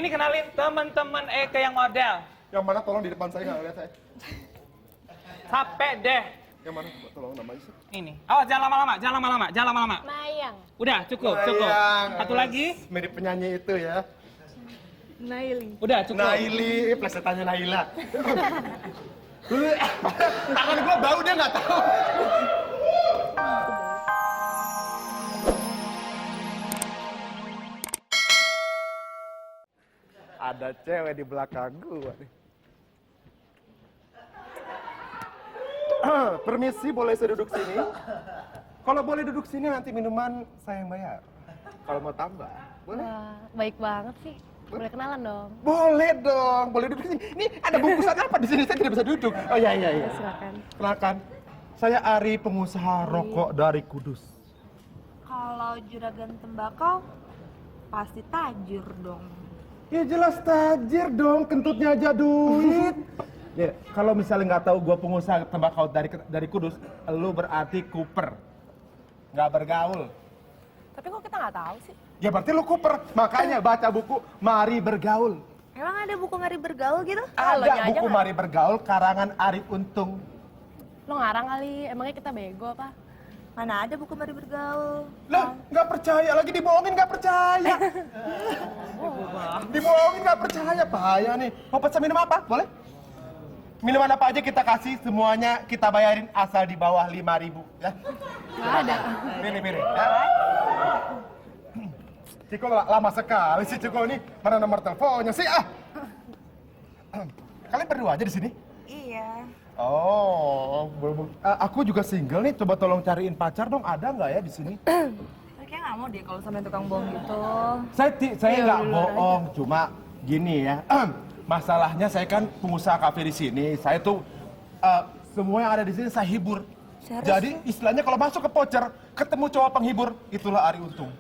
Ini kenalin teman-teman Eke yang model. Yang mana tolong di depan saya nggak lihat saya. Capek deh. Yang mana? Tolong namanya sih. Ini. Oh, jangan lama-lama. Mayang. Udah, cukup. Satu lagi. Mirip penyanyi itu ya. Naili. Udah, cukup. Naili, plesetannya Naila. Tangan gua bau dia nggak tahu. Ada cewek di belakang gua nih. Permisi, boleh saya duduk sini? Kalau boleh duduk sini nanti minuman saya yang bayar. Kalau mau tambah, boleh? Wah, baik banget sih. Boleh kenalan dong. Boleh dong, boleh duduk sini. Ini ada bungkusan apa di sini? Saya tidak bisa duduk. Oh iya. Silakan. Kenalkan, saya Ari, pengusaha rokok dari Kudus. Kalau juragan tembakau pasti tajir dong. Ya jelas tajir dong, kentutnya aja duit. Ya, kalau misalnya nggak tahu gue pengusaha tembakau dari Kudus, lu berarti kuper, nggak bergaul. Tapi kok kita nggak tahu sih? Ya berarti lu kuper, makanya baca buku Mari Bergaul. Emang ada buku ngari bergaul gitu? Ada buku Mari Bergaul karangan Arif Untung. Lo ngarang kali, emangnya kita bego apa? Mana ada buku mari bergaul? Lah, nggak percaya lagi, dibohongin nggak percaya. Dibohongin nggak percaya, bahaya nih. Mau pesan minum apa? Boleh? Minuman apa aja kita kasih, semuanya kita bayarin asal di bawah 5.000 ya. Nggak ada. Pilih ya. Ciko lama sekali sih Ciko ini. Mana nomor teleponnya sih ah? Kalian berdua aja di sini? Iya. Oh, aku juga single nih. Coba tolong cariin pacar dong. Ada nggak ya di sini? Kayaknya nggak mau deh kalau sama tukang bohong gitu. Saya nggak bohong, cuma gini ya. Masalahnya saya kan pengusaha kafe di sini. Saya tuh semua yang ada di sini saya hibur. Serius? Jadi istilahnya kalau masuk ke voucher, ketemu cowok penghibur, itulah Ari Untung.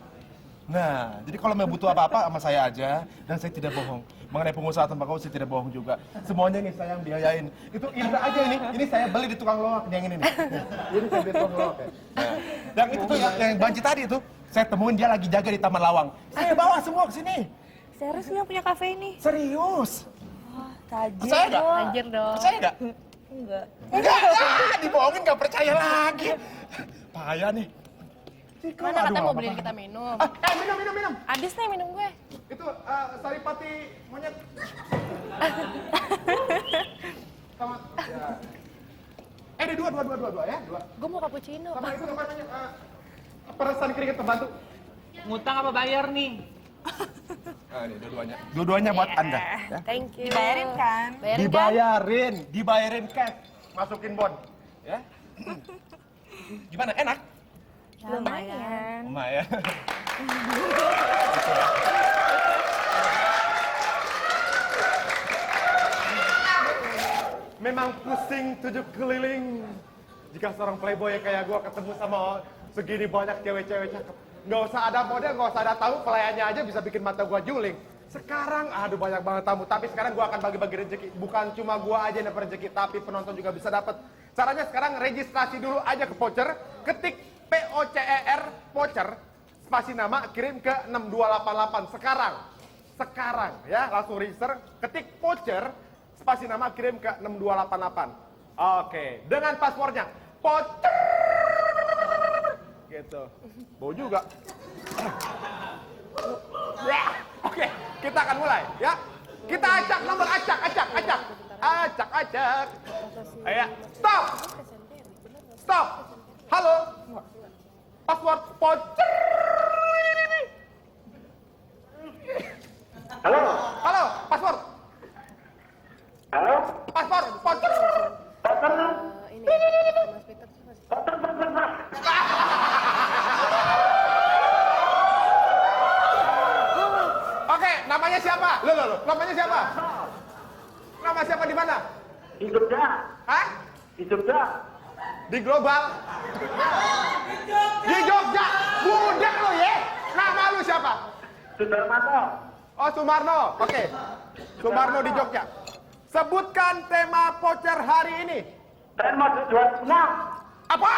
Nah, jadi kalau mau butuh apa-apa sama saya aja, dan saya tidak bohong. Mengenai pengusaha tembakau saya tidak bohong juga. Semuanya nih saya yang biayain. Itu Indra aja ini saya beli di tukang loak yang ini nih. Ini saya beli di tukang loak ya. Nah, yang itu tuh yang banci tadi itu, saya temuin dia lagi jaga di Taman Lawang. Saya bawa semua ke sini. Serius lu yang punya kafe ini? Serius. Wah, tajir. Percaya nggak? dong. Anjir dong. Percaya nggak? Enggak. Enggak, dibohongin nggak percaya lagi. Payah nih. Mana katanya mau beliin kita minum? Minum. Abis nih minum gue. Itu saripati monyet. Sama. Ya. Ada dua ya, dua. Gue mau cappuccino. Sama itu namanya peresan keringet pembantu. Ngutang apa bayar nih? Ini dua-duanya. Dua-duanya buat Anda. Ya. Thank you. Dibayarin kan? Bayarin kan? Dibayarin cash. Masukin bon. Ya. Gimana? Enak? Lumayan. Lumayan. Memang pusing 7 keliling. Jika seorang playboy kayak gua ketemu sama segini banyak cewek-cewek cakep. Nggak usah ada model, nggak usah ada tahu, pelayannya aja bisa bikin mata gua juling. Sekarang, aduh banyak banget tamu. Tapi sekarang gua akan bagi-bagi rezeki. Bukan cuma gua aja yang dapat rezeki, tapi penonton juga bisa dapat. Caranya sekarang registrasi dulu aja ke voucher. Ketik POCER, voucher, spasi nama, kirim ke 6288. Sekarang ya, langsung register. Ketik voucher, spasi nama, kirim ke 6288. Oke, dengan passwordnya voucher. Gitu. Bau juga. Oke, kita akan mulai ya. Kita acak nomor acak. Ayo, stop. Halo. Password voucher. Halo, password. Halo? Password voucher. Ini Mas Peter. Oke, namanya siapa? Loh, namanya siapa? Nama siapa di mana? Di Jogja. Hah? Di Jogja. Di global? Di Jogja? Budak lo ya? Nama lu siapa? Sudarmanto. Oh, Sumarno. Oke. Sumarno di Jogja. Sebutkan tema voucher hari ini. Tren mode jual bunga. Apa?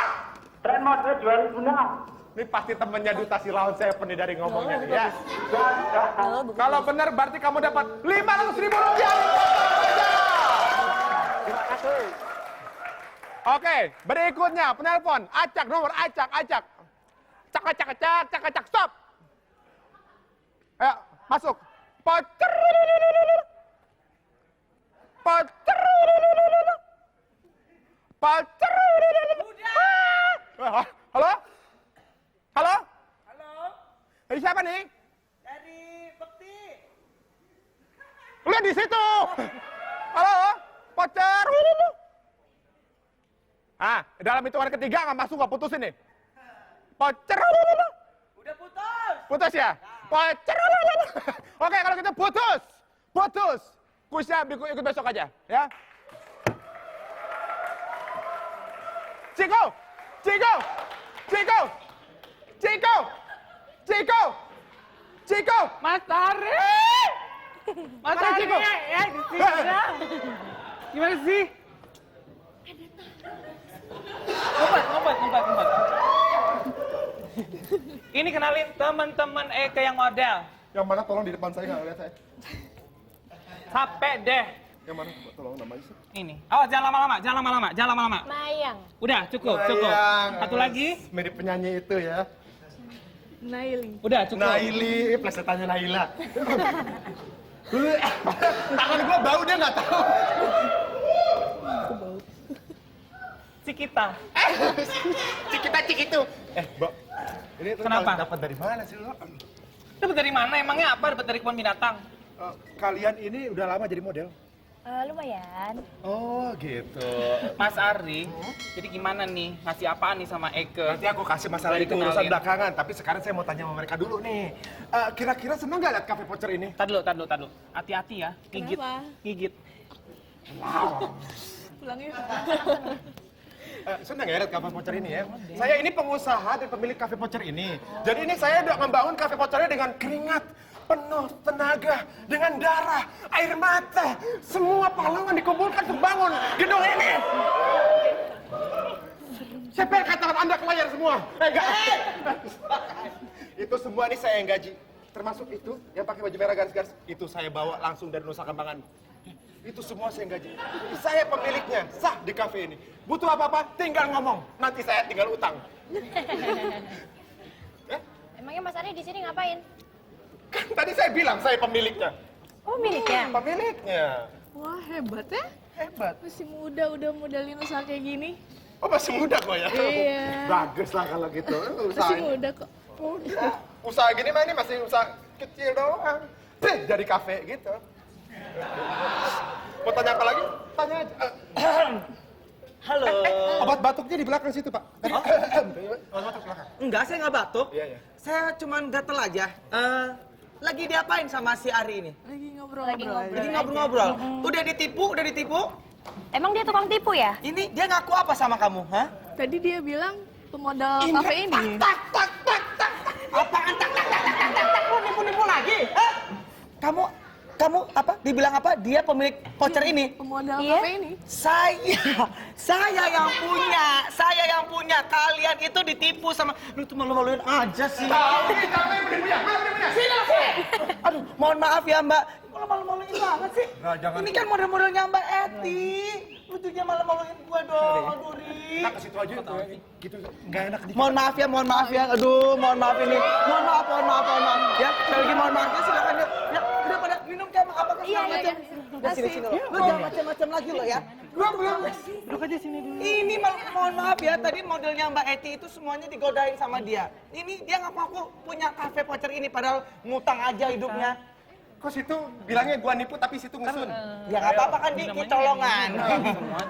Tren mode jual bunga. Ini pasti temennya Duta si Round Seven nih dari ngomongnya nih ya. Halo, bukan. Kalau benar berarti kamu dapat 500.000 rupiah. Terima kasih. Oke, berikutnya penelpon. Acak nomor acak. Acak, stop. Ayo, masuk. Pocer. Halo? Halo? Dari siapa nih? Dari Bekti. Lihat di situ. Halo? Pocer. Ah, dalam hitungan ketiga nggak masuk, nggak putusin nih. Pocer. Udah putus. Putus ya? Pocer. Oke, kalau gitu putus. Kuisnya ikut besok aja, ya. Ciko. Mas Ari! Mas Ari! Ciko. Di sini. Gimana sih? Ngumpet. Ini kenalin teman-teman Eke yang model. Yang mana tolong di depan saya nggak lihat saya. Capek deh. Yang mana? Tolong namanya sih. Ini. Oh, jangan lama-lama. Mayang. Udah, cukup. Satu lagi. Mirip penyanyi itu ya. Naili. Udah, cukup. Naili, plesetannya Naila. Tangan gua bau dia nggak tahu. Cikita. Cikitu. Mbak. Ini tuh Kenapa? dapat dari mana sih lo? Dapat dari mana? Emangnya apa? Dapat dari kebun binatang. Kalian ini udah lama jadi model? Lumayan. Oh gitu. Mas Ari, jadi gimana nih? Ngasih apaan nih sama Eke? Nanti aku kasih masalah Boleh itu urusan dikenalin. belakangan. Tapi sekarang saya mau tanya sama mereka dulu nih. Kira-kira seneng nggak lihat kafe voucher ini? Tar dulu. Hati-hati ya. Gigit. Pulang yuk. Senang ya lihat kafe voucher ini ya. Saya ini pengusaha dan pemilik kafe voucher ini. Jadi ini saya udah membangun kafe vouchernya dengan keringat, penuh tenaga, dengan darah, air mata. Semua pahlawan dikumpulkan untuk bangun gedung ini. Siapa yang katakan Anda ke layar semua? Enggak. Itu semua ini saya yang gaji. Termasuk itu yang pakai baju merah garis-garis. Itu saya bawa langsung dari Nusa Kambangan. Itu semua saya yang gaji. Saya pemiliknya, sah di kafe ini. Butuh apa-apa, tinggal ngomong. Nanti saya tinggal utang. Emangnya Mas Ari di sini ngapain? Kan tadi saya bilang saya pemiliknya. Oh, miliknya. Pemiliknya. Wah, hebat ya. Hebat. Masih muda udah modelin usaha kayak gini. Oh masih muda kok ya? Iya. Bagus lah kalau gitu. Masih muda kok. Usaha gini mah ini masih usaha kecil doang. Dari kafe gitu. Mau tanya apa lagi? Tanya aja. Halo. Obat batuknya di belakang situ, Pak. Obat batuk belakang. Enggak, saya nggak batuk. Iya. Saya cuman gatel aja. Lagi diapain sama si Ari ini? Lagi ngobrol-ngobrol. Lagi ngobrol-ngobrol. Udah ditipu? Emang dia tukang tipu ya? Ini dia ngaku apa sama kamu, hah? Tadi dia bilang pemodal kafe ini. Tak. Apaan tak. Nipu lagi, hah? Kamu apa? Dibilang apa? Dia pemilik voucher ini. Pemodal Iya. kafe ini. Saya yang punya. Kalian itu ditipu sama, lu tuh malu-maluin aja sih. Sini. Aduh, mohon maaf ya Mbak. Malu-maluin banget sih. Ini kan model-modelnya Mbak Eti. Lucunya malu-maluin gua dong. Aduh, Ri. Ke situ aja tuh. Gitu. Enggak enak dikit. Mohon maaf ya. Aduh, mohon maaf ini. Mohon maaf. Ya, sekali lagi mohon maaf. Ya, silakan ya. Ya, udah pada minum kayak apa ke segala macam. Udah sini lo. Lu jangan macam-macam lagi lo ya. Belum. Duduk aja sini dulu. Ini mohon maaf ya, tadi modelnya Mbak Eti itu semuanya digodain sama dia. Ini dia ngaku punya kafe voucher ini padahal ngutang aja hidupnya. Kok situ bilangnya gua nipu tapi situ ngesun. Ya nggak apa-apa kan dia colongan.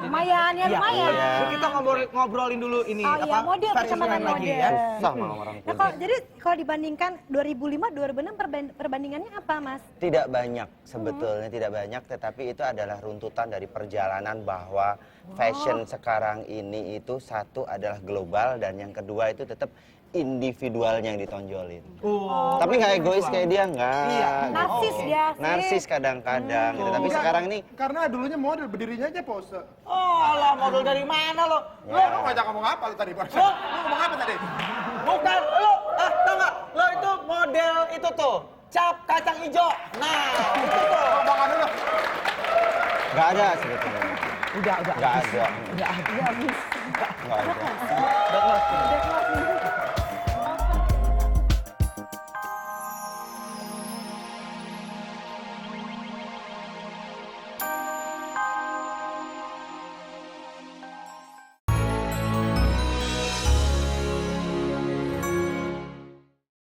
Lumayan ya, lumayan. Lu kita ngobrolin dulu ini Oh iya, model, versi kacamata lain lagi model. ya. Sama orang Nah, kalau dibandingkan 2005 2006 perbandingannya apa, Mas? Tidak banyak sebetulnya, tidak banyak, tetapi itu adalah runtutan dari perjalanan bahwa fashion sekarang ini itu satu adalah global dan yang kedua itu tetap individualnya yang ditonjolin. Tapi nggak egois kayak dia, nggak. Narsis dia. Narsis kadang-kadang gitu. Tapi sekarang ini Karena dulunya model, berdirinya aja pose. Oh, alah model dari mana lo? Lo ngajak ngomong apa lu tadi? Lo ngomong apa tadi? Bukan lo, tau nggak? Lo itu model itu tuh, cap kacang hijau. Nah, itu tuh. Ngomongan dulu. nggak ada sebetulnya. Udah. Nggak ada. Udah habis. Nggak ada.